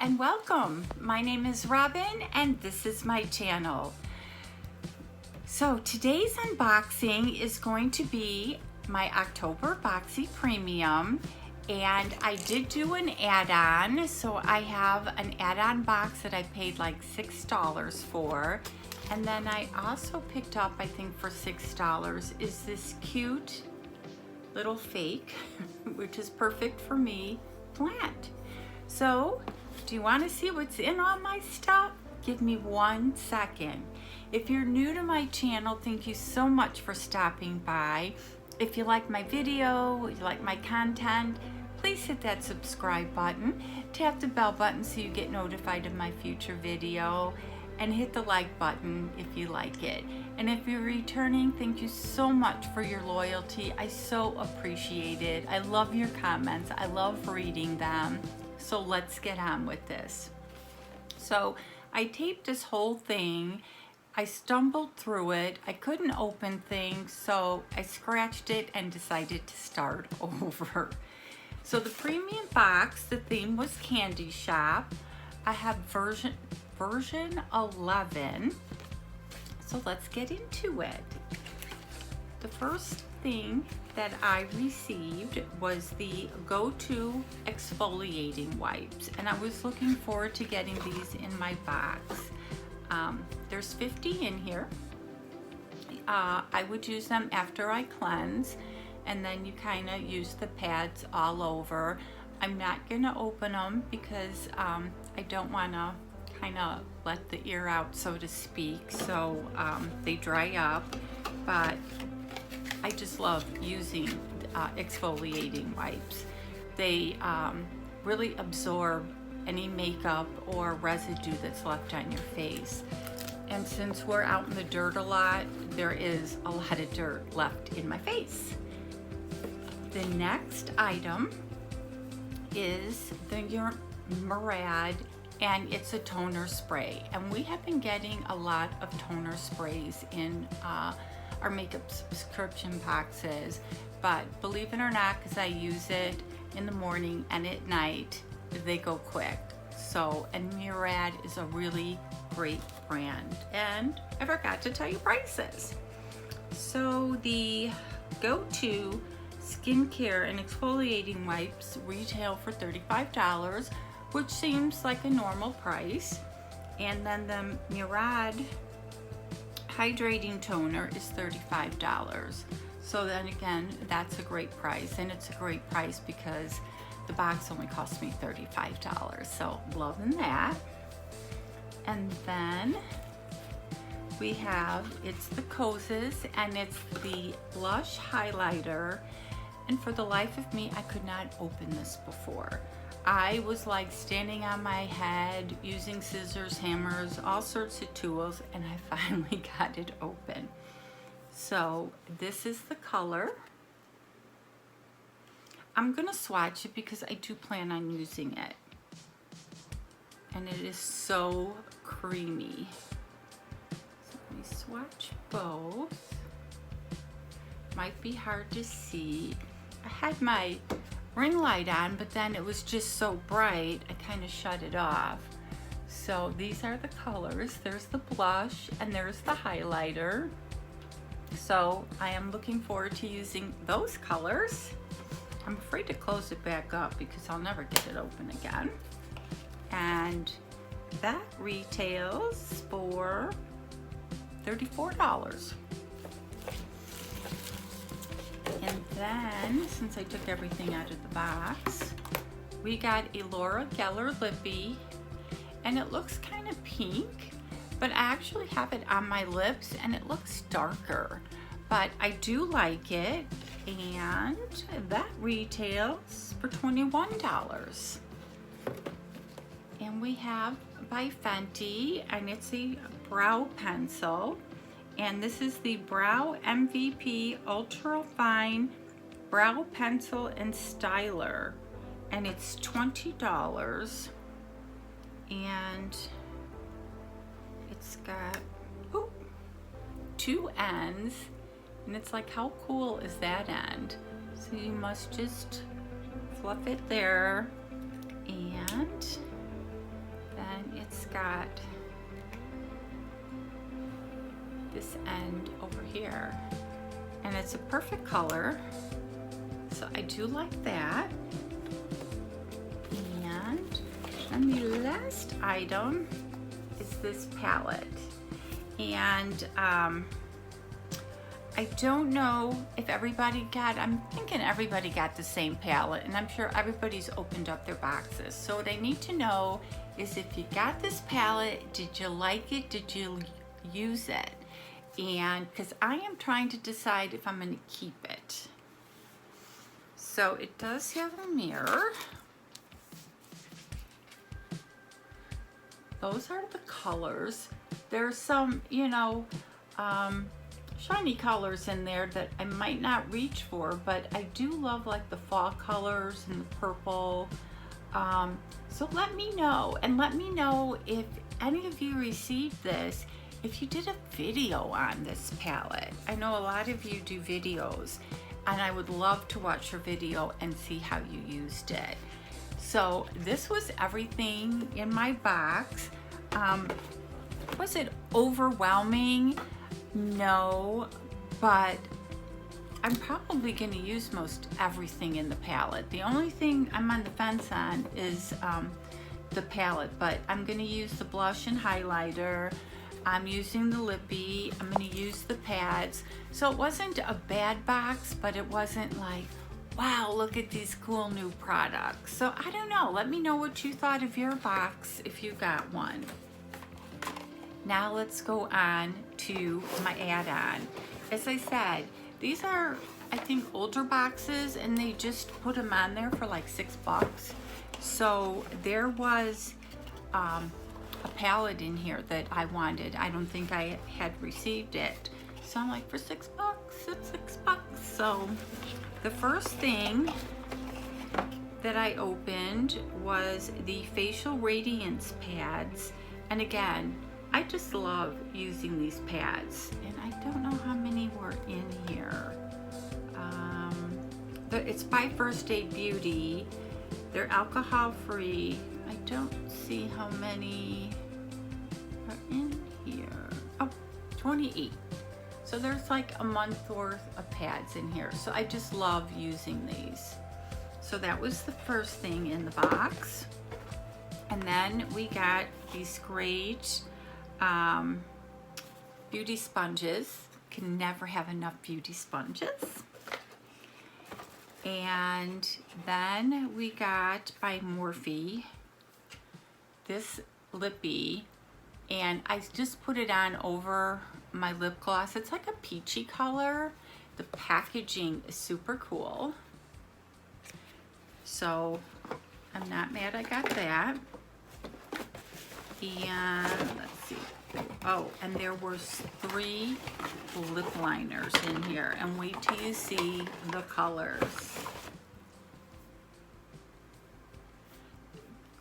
and welcome. My name is Robin and this is my channel. So today's unboxing is going to be my October Boxy Premium, and I did do an add-on. So I have an add-on box that I paid like $6 for, and then I also picked up, I think for $6, is this cute little fake, which is perfect for me, plant. So, do you want to see what's in all my stuff? Give me 1 second. If you're new to my channel, thank you so much for stopping by. If you like my video, you like my content, please hit that subscribe button. Tap the bell button so you get notified of my future video. And hit the like button if you like it. And if you're returning, thank you so much for your loyalty. I so appreciate it. I love your comments. I love reading them. So let's get on with this. So I taped this whole thing. I stumbled through it. I couldn't open things, so I scratched it and decided to start over. So the premium box, the theme was Candy Shop. I have version 11. So let's get into it. The first thing that I received was the Go-To exfoliating wipes, and I was looking forward to getting these in my box. There's 50 in here. I would use them after I cleanse, and then you kind of use the pads all over. I'm not gonna open them because I don't want to kind of let the ear out, so to speak, so they dry up. But I just love using exfoliating wipes. They really absorb any makeup or residue that's left on your face. And since we're out in the dirt a lot, there is a lot of dirt left in my face. The next item is the Murad, and it's a toner spray. And we have been getting a lot of toner sprays in our makeup subscription boxes, but believe it or not, because I use it in the morning and at night, they go quick. So, and Murad is a really great brand. And I forgot to tell you prices. So the Go-To skincare and exfoliating wipes retail for $35, which seems like a normal price. And then the Murad hydrating toner is $35. So then again, that's a great price, and it's a great price because the box only cost me $35. So loving that. And then we have, it's the Koses, and it's the blush highlighter. And for the life of me, I could not open this before. I was like standing on my head, using scissors, hammers, all sorts of tools, and I finally got it open. So this is the color. I'm gonna swatch it because I do plan on using it. And it is so creamy. So let me swatch both. Might be hard to see. I had my ring light on, but then it was just so bright I kind of shut it off. So these are the colors. There's the blush and there's the highlighter. So I am looking forward to using those colors. I'm afraid to close it back up because I'll never get it open again. And that retails for $34. And then, since I took everything out of the box, we got a Laura Geller lippy, and it looks kind of pink, but I actually have it on my lips and it looks darker, but I do like it, and that retails for $21. And we have by Fenty, and it's a brow pencil. And this is the Brow MVP Ultra Fine Brow Pencil and Styler. And it's $20. And it's got 2 ends. And it's like, how cool is that end? So you must just fluff it there. And and it's got this end over here, and it's a perfect color, so I do like that. And the last item is this palette, and I don't know if everybody got, I'm thinking everybody got the same palette, and I'm sure everybody's opened up their boxes. So what I need to know is if you got this palette, did you like it? Did you use it? And because I am trying to decide if I'm going to keep it. So it does have a mirror. Those are the colors. There's some, you know, shiny colors in there that I might not reach for, but I do love like the fall colors and the purple. So let me know, and let me know if any of you received this, if you did a video on this palette. I know a lot of you do videos, and I would love to watch your video and see how you used it. So this was everything in my box. Was it overwhelming? No, but I'm probably going to use most everything in the palette. The only thing I'm on the fence on is the palette, but I'm going to use the blush and highlighter. I'm using the lippy. I'm going to use the pads. So it wasn't a bad box, but it wasn't like, wow, look at these cool new products. So I don't know. Let me know what you thought of your box if you got one. Now let's go on to my add-on. As I said, these are, I think, older boxes, and they just put them on there for like $6. So there was a palette in here that I wanted. I don't think I had received it. So I'm like, for $6, it's $6. So the first thing that I opened was the Facial Radiance pads. And again, I just love using these pads. And I don't know how many were in here. It's by First Aid Beauty. They're alcohol free. I don't see how many are in here. Oh, 28. So there's like a month worth of pads in here. So I just love using these. So that was the first thing in the box. And then we got these great beauty sponges. Can never have enough beauty sponges. And then we got by Morphe this lippy, and I just put it on over my lip gloss. It's like a peachy color. The packaging is super cool. So I'm not mad I got that. And let's see. Oh, and there was 3 lip liners in here. And wait till you see the colors.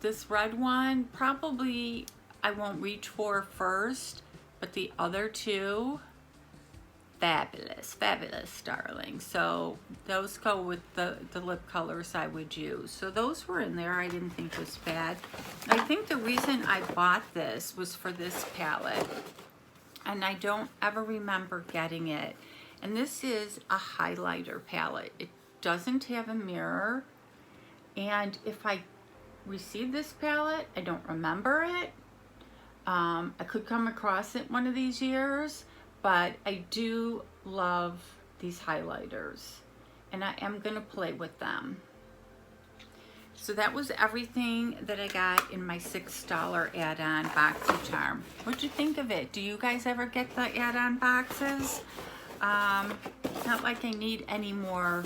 This red one, probably I won't reach for first, but the other 2, fabulous, fabulous, darling. So those go with the lip colors I would use. So those were in there. I didn't think was bad. I think the reason I bought this was for this palette, and I don't ever remember getting it. And this is a highlighter palette. It doesn't have a mirror, and if I received this palette, I don't remember it. I could come across it one of these years, but I do love these highlighters, and I am gonna play with them. So that was everything that I got in my $6 add-on Boxycharm. What'd you think of it? Do you guys ever get the add-on boxes? Not like I need any more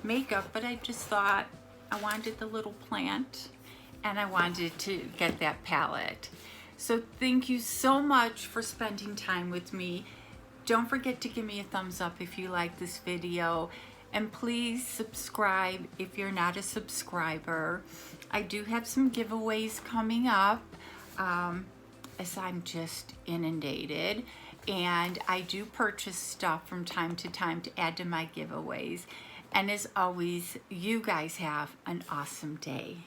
makeup, but I just thought I wanted the little plant, and I wanted to get that palette. So thank you so much for spending time with me. Don't forget to give me a thumbs up if you like this video, and please subscribe if you're not a subscriber. I do have some giveaways coming up, as I'm just inundated, and I do purchase stuff from time to time to add to my giveaways. And as always, you guys have an awesome day.